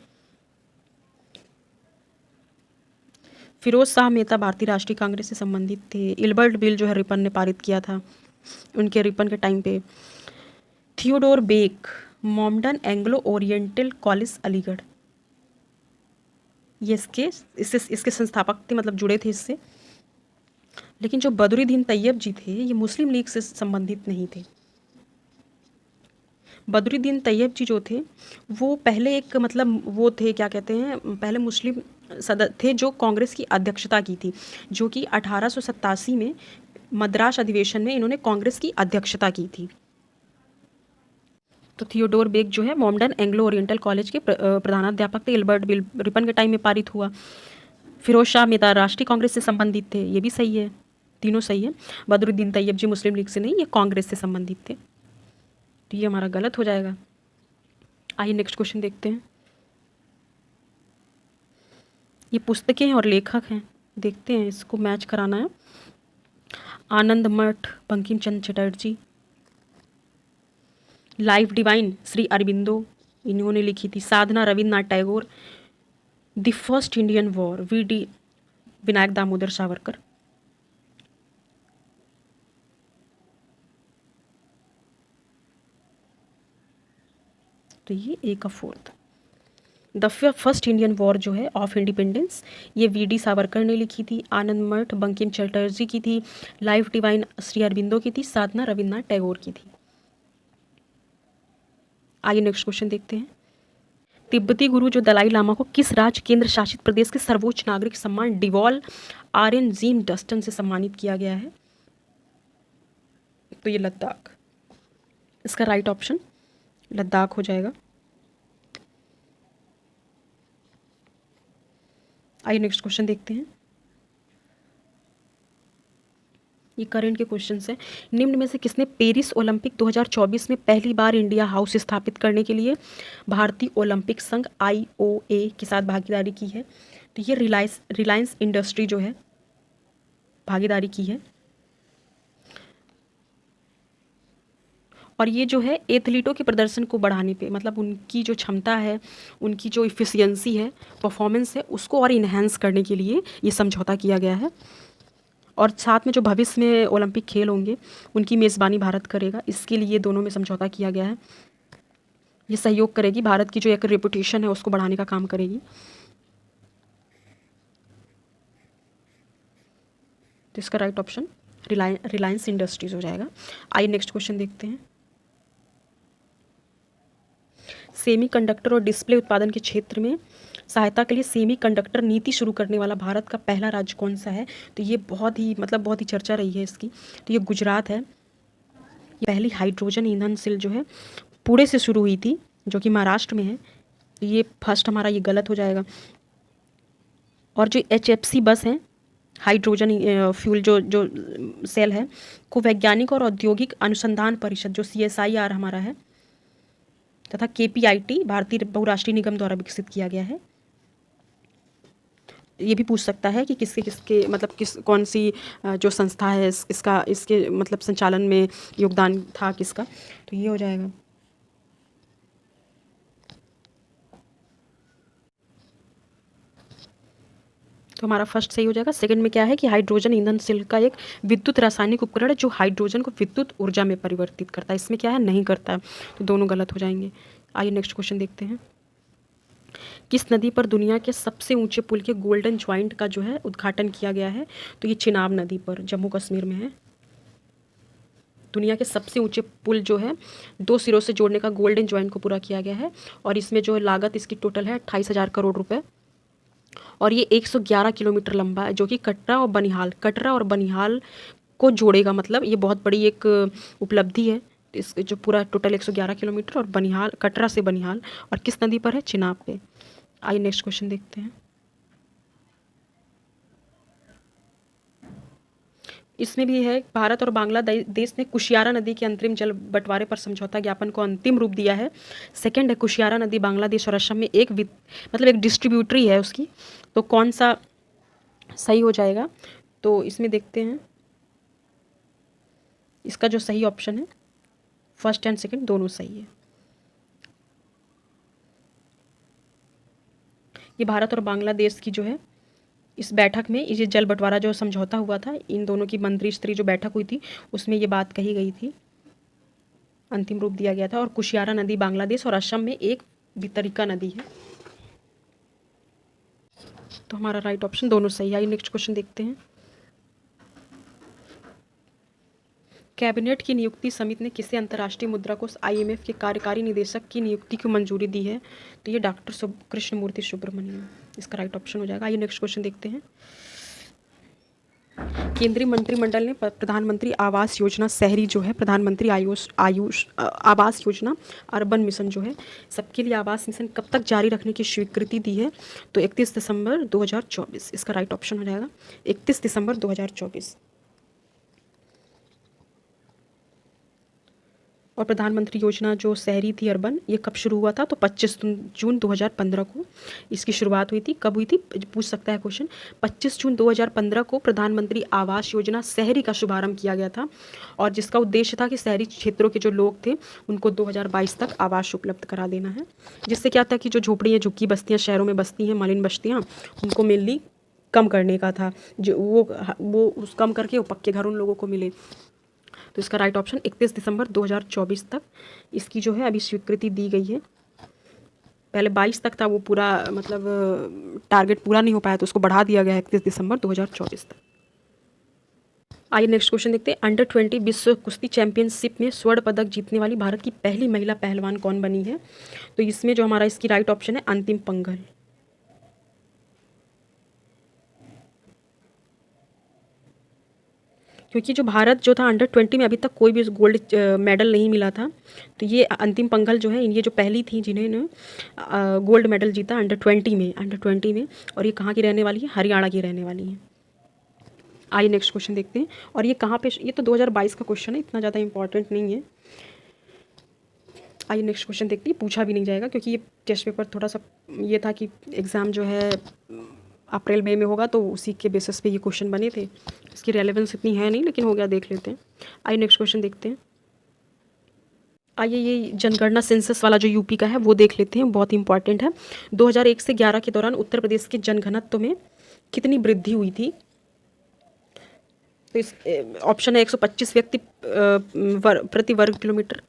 फिरोज शाह मेहता भारतीय राष्ट्रीय कांग्रेस से संबंधित थे। इल्बर्ट बिल जो है रिपन ने पारित किया था उनके रिपन के टाइम पे। Theodore Beck Mohammedan Anglo Oriental College Aligarh, ये इसके संस्थापक थे, मतलब जुड़े थे इससे। लेकिन जो बदरुद्दीन तैयब जी थे ये मुस्लिम लीग से संबंधित नहीं थे। बदरुद्दीन तैयब जी जो थे वो पहले एक मतलब वो थे, क्या कहते हैं, पहले मुस्लिम सदस्य थे जो कांग्रेस की अध्यक्षता की थी, जो कि 1887 में मद्रास अधिवेशन में इन्होंने कांग्रेस की अध्यक्षता की थी। तो थियोडोर बेक जो है मॉमडन एंग्लो ओरिएंटल कॉलेज के प्रधानाध्यापक थे। इल्बर्ट बिल रिपन के टाइम में पारित हुआ। फिरोज शाह मेहता राष्ट्रीय कांग्रेस से संबंधित थे, ये भी सही है, तीनों सही है। बदरुद्दीन तैयब जी मुस्लिम लीग से नहीं, ये कांग्रेस से संबंधित थे, तो ये हमारा गलत हो जाएगा। आइए नेक्स्ट क्वेश्चन देखते हैं। ये पुस्तकें और लेखक हैं, देखते हैं, इसको मैच कराना है। आनंद मठ बंकिम चंद्र चटर्जी, लाइफ डिवाइन श्री अरबिंदो इन्होंने लिखी थी। Sadhana Rabindranath Tagore, The First Indian War VD Vinayak Damodar Savarkar. तो ये ए का 4। द फर्स्ट इंडियन वॉर जो है ऑफ इंडिपेंडेंस, ये VD सावरकर ने लिखी थी। आनंद मठ बंकिम चटर्जी की थी। लाइफ डिवाइन श्री अरबिंदो की थी। साधना रविन्द्रनाथ टैगोर की थी। आइए नेक्स्ट क्वेश्चन देखते हैं। तिब्बती गुरु जो दलाई लामा को किस राज्य केंद्र शासित प्रदेश के सर्वोच्च नागरिक सम्मान डिवॉल RN जीम डस्टन से सम्मानित किया गया है? तो ये लद्दाख, इसका राइट ऑप्शन लद्दाख हो जाएगा। आइए नेक्स्ट क्वेश्चन देखते हैं। ये करंट के क्वेश्चन है। निम्न में से किसने पेरिस ओलंपिक 2024 में पहली बार इंडिया हाउस स्थापित करने के लिए भारतीय ओलंपिक संघ IOA के साथ भागीदारी की है? तो ये रिलायंस इंडस्ट्री जो है भागीदारी की है। और ये जो है एथलीटों के प्रदर्शन को बढ़ाने पे, मतलब उनकी जो क्षमता है, उनकी जो इफ़िशियंसी है, परफॉर्मेंस है, उसको और इन्हेंस करने के लिए ये समझौता किया गया है। और साथ में जो भविष्य में ओलंपिक खेल होंगे उनकी मेज़बानी भारत करेगा। इसके लिए दोनों में समझौता किया गया है। ये सहयोग करेगी, भारत की जो एक रेपुटेशन है उसको बढ़ाने का काम करेगी। तो इसका राइट ऑप्शन रिलायंस इंडस्ट्रीज हो जाएगा। आइए नेक्स्ट क्वेश्चन देखते हैं। सेमीकंडक्टर और डिस्प्ले उत्पादन के क्षेत्र में सहायता के लिए सेमीकंडक्टर नीति शुरू करने वाला भारत का पहला राज्य कौन सा है? तो ये बहुत ही चर्चा रही है इसकी। तो ये गुजरात है। ये पहली हाइड्रोजन ईंधन सेल जो है पुणे से शुरू हुई थी, जो कि महाराष्ट्र में है। तो ये फर्स्ट हमारा ये गलत हो जाएगा। और जो HFC बस है, हाइड्रोजन फ्यूल जो सेल है, को वैज्ञानिक और औद्योगिक अनुसंधान परिषद जो CSIR हमारा है तथा KPIT भारतीय बहुराष्ट्रीय निगम द्वारा विकसित किया गया है। ये भी पूछ सकता है कि किसके किसके मतलब कौन सी जो संस्था है इसके मतलब संचालन में योगदान था किसका। तो ये हो जाएगा। तो हमारा फर्स्ट सही हो जाएगा। सेकंड में क्या है कि हाइड्रोजन ईंधन सेल का एक विद्युत रासायनिक उपकरण है जो हाइड्रोजन को विद्युत ऊर्जा में परिवर्तित करता है। इसमें क्या है, नहीं करता है। तो दोनों गलत हो जाएंगे। आइए नेक्स्ट क्वेश्चन देखते हैं। किस नदी पर दुनिया के सबसे ऊंचे पुल के गोल्डन ज्वाइंट का जो है उद्घाटन किया गया है? तो ये चिनाब नदी पर जम्मू कश्मीर में है। दुनिया के सबसे ऊंचे पुल जो है 2 सिरों से जोड़ने का गोल्डन ज्वाइंट को पूरा किया गया है। और इसमें जो लागत इसकी टोटल है 28,000 करोड़ रुपए। और ये 111 किलोमीटर लंबा है, जो कि कटरा और बनिहाल को जोड़ेगा। मतलब ये बहुत बड़ी एक उपलब्धि है। इस जो पूरा टोटल 111 किलोमीटर और कटरा से बनिहाल, और किस नदी पर है? चिनाब पे। आइए नेक्स्ट क्वेश्चन देखते हैं। इसमें भी है, भारत और बांग्लादेश ने कुशियारा नदी के अंतरिम जल बंटवारे पर समझौता ज्ञापन को अंतिम रूप दिया है। सेकंड है, कुशियारा नदी बांग्लादेश और असम में एक डिस्ट्रीब्यूटरी है उसकी। तो कौन सा सही हो जाएगा? तो इसमें देखते हैं। इसका जो सही ऑप्शन है, फर्स्ट एंड सेकंड दोनों सही है। ये भारत और बांग्लादेश की जो है इस बैठक में ये जल बंटवारा जो समझौता हुआ था, इन दोनों की मंत्री स्तरीय जो बैठक हुई थी उसमें ये बात कही गई थी, अंतिम रूप दिया गया था। और कुशियारा नदी बांग्लादेश और असम में एक वितरिका नदी है। तो हमारा राइट ऑप्शन दोनों सही है। नेक्स्ट क्वेश्चन देखते हैं। कैबिनेट की नियुक्ति समिति ने किसे अंतर्राष्ट्रीय मुद्रा कोष IMF के कार्यकारी निदेशक की नियुक्ति की मंजूरी दी है? तो ये डॉक्टर कृष्णमूर्ति सुब्रमण्यम इसका राइट ऑप्शन हो जाएगा। आइए नेक्स्ट क्वेश्चन देखते हैं। केंद्रीय मंत्रिमंडल ने प्रधानमंत्री आवास योजना शहरी जो है, प्रधानमंत्री आयुष आवास योजना अर्बन मिशन जो है, सबके लिए आवास मिशन कब तक जारी रखने की स्वीकृति दी है? तो 31 दिसंबर 2024 इसका राइट ऑप्शन हो जाएगा। 31 दिसंबर 2024। और प्रधानमंत्री योजना जो शहरी थी अर्बन, ये कब शुरू हुआ था? तो 25 जून 2015 को इसकी शुरुआत हुई थी। कब हुई थी पूछ सकता है क्वेश्चन। 25 जून 2015 को प्रधानमंत्री आवास योजना शहरी का शुभारंभ किया गया था, और जिसका उद्देश्य था कि शहरी क्षेत्रों के जो लोग थे उनको 2022 तक आवास उपलब्ध करा देना है। जिससे क्या था कि जो झोपड़ियाँ झुग्गी बस्तियाँ शहरों में बसती हैं, मलिन बस्तियाँ, उनको मेनली कम करने का था, जो वो उस कम करके वो पक्के घर उन लोगों को मिले। तो इसका राइट ऑप्शन 31 दिसंबर 2024 तक इसकी जो है अभी स्वीकृति दी गई है। पहले 22 तक था, वो पूरा मतलब टारगेट पूरा नहीं हो पाया तो उसको बढ़ा दिया गया है 31 दिसंबर 2024 तक। आइए नेक्स्ट क्वेश्चन देखते हैं। अंडर 20 विश्व कुश्ती चैंपियनशिप में स्वर्ण पदक जीतने वाली भारत की पहली महिला पहलवान कौन बनी है? तो इसमें जो हमारा इसकी राइट ऑप्शन है अंतिम पंघल। क्योंकि जो भारत जो था अंडर 20 में अभी तक कोई भी गोल्ड मेडल नहीं मिला था, तो ये अंतिम पंघल जो है ये जो पहली थी जिन्होंने गोल्ड मेडल जीता अंडर 20 में। और ये कहाँ की रहने वाली है? हरियाणा की रहने वाली है। आइए नेक्स्ट क्वेश्चन देखते हैं। और ये कहाँ पे, ये तो 2022 का क्वेश्चन है, इतना ज़्यादा इंपॉर्टेंट नहीं है। आइए नेक्स्ट क्वेश्चन देखते हैं। पूछा भी नहीं जाएगा क्योंकि ये टेस्ट पेपर थोड़ा सा ये था कि एग्ज़ाम जो है अप्रैल मई में होगा, तो उसी के बेसिस पे ये क्वेश्चन बने थे। इसकी रेलेवेंस इतनी है नहीं, लेकिन हो गया, देख लेते हैं। आइए नेक्स्ट क्वेश्चन देखते हैं। आइए ये जनगणना सेंसस वाला जो यूपी का है वो देख लेते हैं, बहुत इंपॉर्टेंट है। 2001 से 11 के दौरान उत्तर प्रदेश के जनघनत्व में कितनी वृद्धि हुई थी? तो इस ऑप्शन है 125 व्यक्ति प्रति वर्ग किलोमीटर,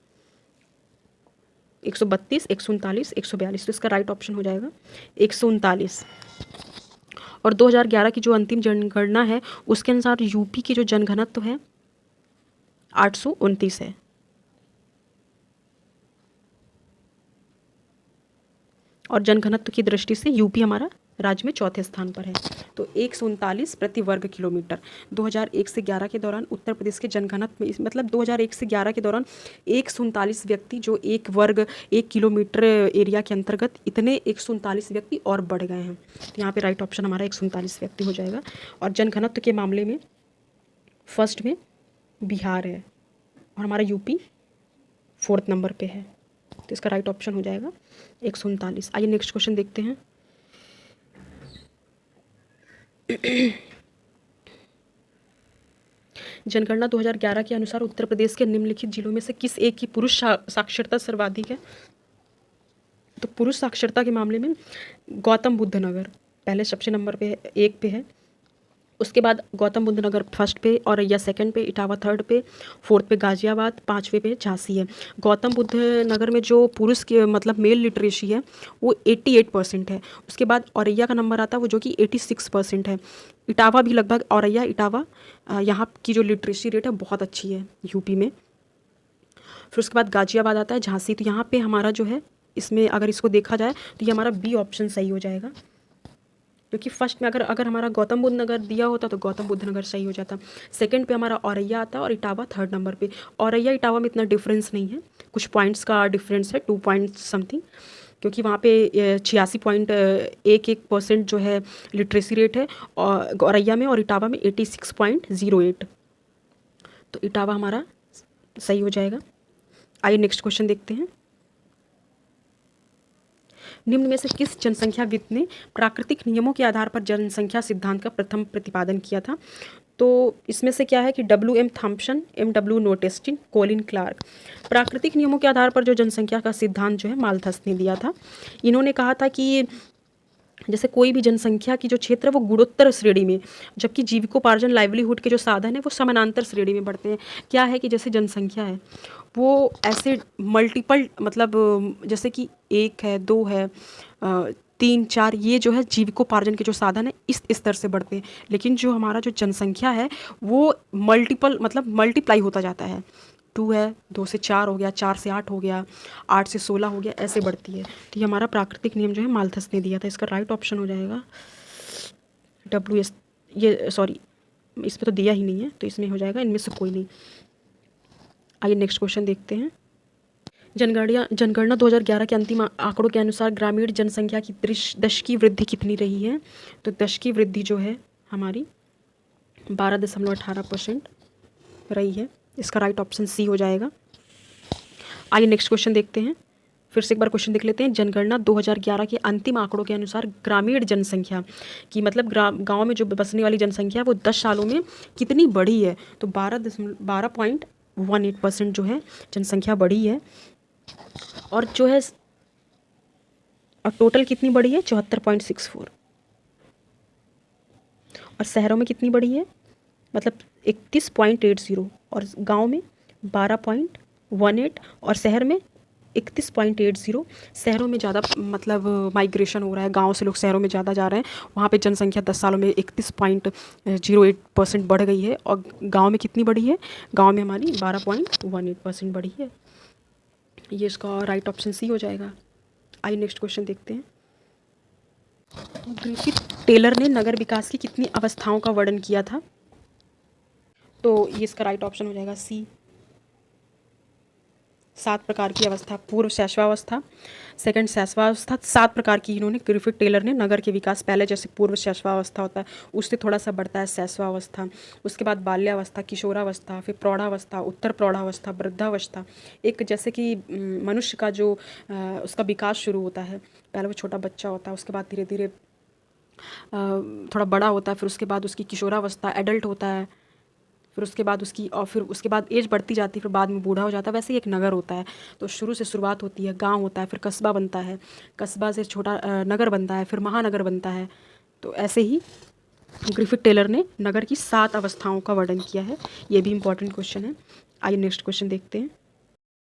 132, 139, 142। तो इसका राइट ऑप्शन हो जाएगा 139। और 2011 की जो अंतिम जनगणना है उसके अनुसार यूपी की जो जनघनत्व है 829 है। और जनघनत्व की दृष्टि से यूपी हमारा राज्य में चौथे स्थान पर है। तो 139 प्रति वर्ग किलोमीटर 2001 से 11 के दौरान उत्तर प्रदेश के जनघनत्व में, मतलब 2001 से 11 के दौरान 139 व्यक्ति जो एक किलोमीटर एरिया के अंतर्गत, इतने 139 व्यक्ति और बढ़ गए हैं। तो यहाँ पे राइट ऑप्शन हमारा 139 व्यक्ति हो जाएगा। और जनघनत्व के मामले में फर्स्ट में बिहार है और हमारा यूपी 4th नंबर पे है। तो इसका राइट ऑप्शन हो जाएगा 139। आइए नेक्स्ट क्वेश्चन देखते हैं। जनगणना 2011 के अनुसार उत्तर प्रदेश के निम्नलिखित जिलों में से किस एक की पुरुष साक्षरता सर्वाधिक है? तो पुरुष साक्षरता के मामले में गौतम बुद्ध नगर पहले सबसे नंबर पे 1 पे है, उसके बाद गौतम बुद्ध नगर 1st पे, औरैया 2nd पे, इटावा 3rd पे, 4th पे गाजियाबाद, 5वें पे झांसी है। गौतम बुद्ध नगर में जो पुरुष के मतलब मेल लिटरेसी है वो 88% है। उसके बाद औरैया का नंबर आता है वो जो कि 86% है। इटावा भी लगभग, औरैया इटावा यहाँ की जो लिटरेसी रेट है बहुत अच्छी है यूपी में। फिर उसके बाद गाजियाबाद आता है, झांसी। तो यहाँ पे हमारा जो है इसमें अगर इसको देखा जाए तो ये हमारा बी ऑप्शन सही हो जाएगा, क्योंकि फर्स्ट में अगर हमारा गौतम बुद्ध नगर दिया होता तो गौतम बुद्ध नगर सही हो जाता। 2nd पे हमारा औरैया आता और इटावा 3rd नंबर पे। औरैया इटावा में इतना डिफरेंस नहीं है, कुछ पॉइंट्स का डिफरेंस है, 2 पॉइंट समथिंग, क्योंकि वहाँ पे 86.11% जो है लिटरेसी रेट है और औरैया में, और इटावा में 86.08। तो इटावा हमारा सही हो जाएगा। आइए नेक्स्ट क्वेश्चन देखते हैं। निम्न में से किस जनसंख्याविद ने प्राकृतिक नियमों के आधार पर जनसंख्या सिद्धांत का प्रथम प्रतिपादन किया था? तो इसमें से क्या है कि W.M. Thompson, M.W. Notestein, Colin Clark. प्राकृतिक नियमों के आधार पर जो जनसंख्या का सिद्धांत जो है माल्थस ने दिया था। इन्होंने कहा था कि जैसे कोई भी जनसंख्या की जो क्षेत्र है वो गुणोत्तर श्रेणी में, जबकि जीविकोपार्जन लाइवलीहुड के जो साधन है वो समानांतर श्रेणी में बढ़ते हैं। क्या है कि जैसे जनसंख्या है वो ऐसे मल्टीपल, मतलब जैसे कि 1 है, 2 है, 3, 4, ये जो है जीविकोपार्जन के जो साधन है इस स्तर से बढ़ते हैं। लेकिन जो हमारा जो जनसंख्या है वो मल्टीपल, मतलब मल्टीप्लाई होता जाता है। 2 है, 2 से 4 हो गया, 4 से 8 हो गया, 8 से 16 हो गया, ऐसे बढ़ती है। तो ये हमारा प्राकृतिक नियम जो है माल्थस ने दिया था। इसका राइट ऑप्शन हो जाएगा WS, ये सॉरी इस पर तो दिया ही नहीं है, तो इसमें हो जाएगा इनमें से कोई नहीं। आइए नेक्स्ट क्वेश्चन देखते हैं। जनगणना 2011 के अंतिम आंकड़ों के अनुसार ग्रामीण जनसंख्या की दशकीय वृद्धि कितनी रही है? तो दशकीय वृद्धि जो है हमारी 12.18% रही है। इसका राइट ऑप्शन सी हो जाएगा। आइए नेक्स्ट क्वेश्चन देखते हैं। फिर से एक बार क्वेश्चन देख लेते हैं। जनगणना 2011 के अंतिम आंकड़ों के अनुसार ग्रामीण जनसंख्या की, मतलब गांव में जो बसने वाली जनसंख्या है वो 10 सालों में कितनी बढ़ी है? तो 12.18% जो है जनसंख्या बढ़ी है। और जो है और टोटल कितनी बढ़ी है? 74.64। और शहरों में कितनी बढ़ी है? मतलब 31.80, और गांव में 12.18, और शहर में 31.80। शहरों में ज़्यादा मतलब माइग्रेशन हो रहा है, गांव से लोग शहरों में ज़्यादा जा रहे हैं। वहाँ पे जनसंख्या 10 सालों में 31.08% बढ़ गई है। और गांव में कितनी बढ़ी है? गांव में हमारी 12.18% बढ़ी है। ये इसका राइट ऑप्शन सी हो जाएगा। आइए नेक्स्ट क्वेश्चन देखते हैं। ग्रिफिथ टेलर ने नगर विकास की कितनी अवस्थाओं का वर्णन किया था? तो ये इसका राइट ऑप्शन हो जाएगा सी, 7 प्रकार की अवस्था। पूर्व शैशवावस्था, सेकंड शैशवावस्था, 7 प्रकार की इन्होंने ग्रिफिथ टेलर ने नगर के विकास, पहले जैसे पूर्व शैशवावस्था होता है उससे थोड़ा सा बढ़ता है शैशवावस्था, उसके बाद बाल्यावस्था, किशोरावस्था, फिर प्रौढ़ावस्था, उत्तर प्रौढ़ावस्था, वृद्धावस्था। एक जैसे कि मनुष्य का जो उसका विकास शुरू होता है, पहले वो छोटा बच्चा होता है, उसके बाद धीरे धीरे थोड़ा बड़ा होता है, फिर उसके बाद उसकी किशोरावस्था, एडल्ट होता है, फिर उसके बाद फिर उसके बाद एज बढ़ती जाती है, फिर बाद में बूढ़ा हो जाता है। वैसे ही एक नगर होता है। तो शुरू से शुरुआत होती है, गांव होता है, फिर कस्बा बनता है, कस्बा से छोटा नगर बनता है, फिर महानगर बनता है। तो ऐसे ही ग्रिफिथ टेलर ने नगर की 7 अवस्थाओं का वर्णन किया है। ये भी इंपॉर्टेंट क्वेश्चन है। आइए नेक्स्ट क्वेश्चन देखते हैं।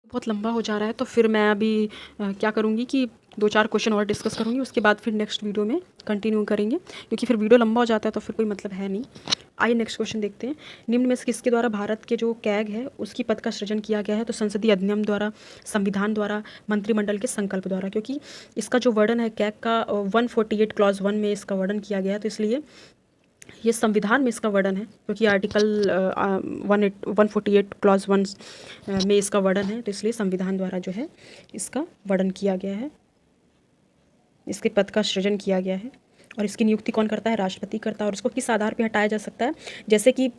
बहुत लंबा हो जा रहा है तो फिर मैं अभी क्या करूँगी कि 2-4 क्वेश्चन और डिस्कस करूँगी, उसके बाद फिर नेक्स्ट वीडियो में कंटिन्यू करेंगे, क्योंकि फिर वीडियो लंबा हो जाता है तो फिर कोई मतलब है नहीं। आइए नेक्स्ट क्वेश्चन देखते हैं। निम्न में से किसके द्वारा भारत के जो कैग है उसकी पद का सृजन किया गया है? तो संसदीय अधिनियम द्वारा, संविधान द्वारा, मंत्रिमंडल के संकल्प द्वारा। क्योंकि इसका जो वर्णन है कैग का 148 क्लॉज 1 में इसका वर्णन किया गया है, तो इसलिए ये संविधान में इसका वर्णन है, क्योंकि आर्टिकल 148 क्लॉज 1 में इसका वर्णन है, तो इसलिए संविधान द्वारा जो है इसका वर्णन किया गया है, इसके पद का सृजन किया गया है। और इसकी नियुक्ति कौन करता है? राष्ट्रपति करता है। और इसको किस आधार पर हटाया जा सकता है? जैसे कि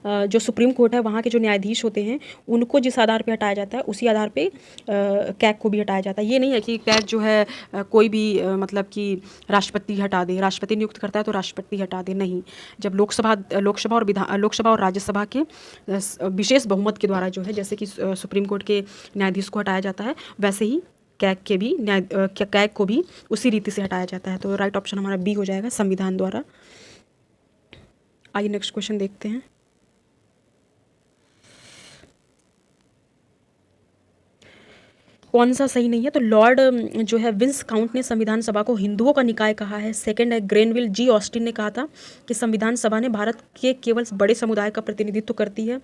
जो सुप्रीम कोर्ट है वहाँ के जो न्यायाधीश होते हैं उनको जिस आधार पे हटाया जाता है उसी आधार पे कैग को भी हटाया जाता है। ये नहीं है कि कैग जो है कोई भी मतलब कि राष्ट्रपति हटा दे, राष्ट्रपति नियुक्त करता है तो राष्ट्रपति हटा दे, नहीं। जब लोकसभा और राज्यसभा के विशेष बहुमत के द्वारा जो है, जैसे कि सुप्रीम कोर्ट के न्यायाधीश को हटाया जाता है, वैसे ही कैग को भी उसी रीति से हटाया जाता है। तो राइट ऑप्शन हमारा बी हो जाएगा, संविधान द्वारा। आइए नेक्स्ट क्वेश्चन देखते हैं। कौन सा सही नहीं है? तो लॉर्ड जो है विंसकाउंट ने संविधान सभा को हिंदुओं का निकाय कहा है। सेकंड है ग्रेनविल जी ऑस्टिन ने कहा था कि संविधान सभा ने भारत के केवल बड़े समुदाय का प्रतिनिधित्व करती है।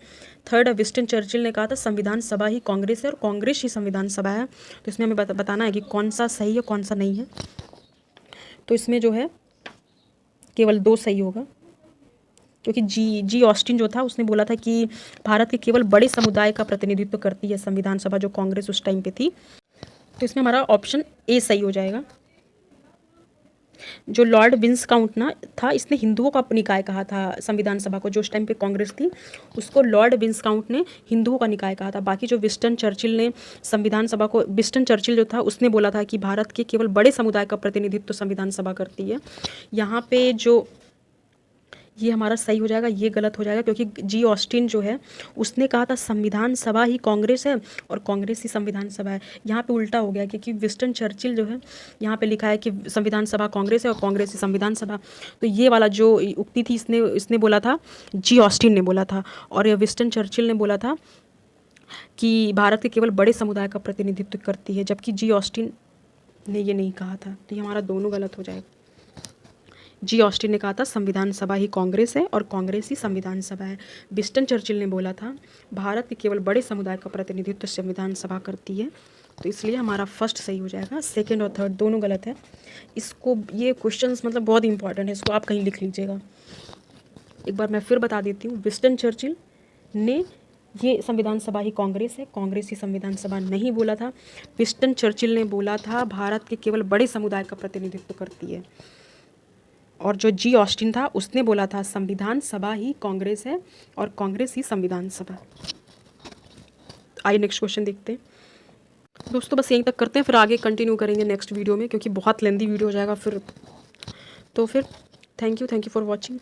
थर्ड है विंस्टन चर्चिल ने कहा था संविधान सभा ही कांग्रेस है और कांग्रेस ही संविधान सभा है। तो इसमें हमें बताना है कि कौन सा सही है कौन सा नहीं है। तो इसमें जो है केवल 2 सही होगा, क्योंकि जी ऑस्टिन जो था उसने बोला था कि भारत के केवल बड़े समुदाय का प्रतिनिधित्व करती है संविधान सभा, जो कांग्रेस उस टाइम पे थी। तो इसमें हमारा ऑप्शन ए सही हो जाएगा। जो लॉर्ड विंसकाउंट ना था, इसने हिंदुओं का निकाय कहा था संविधान सभा को, जो उस टाइम पे कांग्रेस थी उसको लॉर्ड विंसकाउंट ने हिंदुओं का निकाय कहा था। बाकी जो विंस्टन चर्चिल ने संविधान सभा को, विंस्टन चर्चिल जो था उसने बोला था कि भारत के केवल बड़े समुदाय का प्रतिनिधित्व संविधान सभा करती है। यहाँ पे जो ये हमारा सही हो जाएगा, ये गलत हो जाएगा, क्योंकि जी ऑस्टिन जो है उसने कहा था संविधान सभा ही कांग्रेस है और कांग्रेस ही संविधान सभा है। यहाँ पे उल्टा हो गया, क्योंकि विंस्टन चर्चिल जो है यहाँ पे लिखा है कि संविधान सभा कांग्रेस है और कांग्रेस ही संविधान सभा। तो ये वाला जो उक्ति थी इसने बोला था, जी ऑस्टिन ने बोला था, और विंस्टन चर्चिल ने बोला था कि भारत के केवल बड़े समुदाय का प्रतिनिधित्व करती है, जबकि जी ऑस्टिन ने ये नहीं कहा था। तो ये हमारा दोनों गलत हो जाएगा। जी ऑस्टिन ने कहा था संविधान सभा ही कांग्रेस है और कांग्रेस ही संविधान सभा है। विंस्टन चर्चिल ने बोला था भारत के केवल बड़े समुदाय का प्रतिनिधित्व संविधान सभा करती है। तो इसलिए हमारा फर्स्ट सही हो जाएगा, सेकंड और थर्ड दोनों गलत है। इसको, ये क्वेश्चंस मतलब बहुत इंपॉर्टेंट है, इसको आप कहीं लिख लीजिएगा। एक बार मैं फिर बता देती हूँ, विंस्टन चर्चिल ने ये संविधान सभा ही कांग्रेस है, कांग्रेस ही संविधान सभा नहीं बोला था। विंस्टन चर्चिल ने बोला था भारत के केवल बड़े समुदाय का प्रतिनिधित्व करती है, और जो जी ऑस्टिन था उसने बोला था संविधान सभा ही कांग्रेस है और कांग्रेस ही संविधान सभा। आइए नेक्स्ट क्वेश्चन देखते हैं। दोस्तों बस यहीं तक करते हैं, फिर आगे कंटिन्यू करेंगे नेक्स्ट वीडियो में, क्योंकि बहुत लेंदी वीडियो हो जाएगा फिर। तो फिर थैंक यू फॉर वॉचिंग।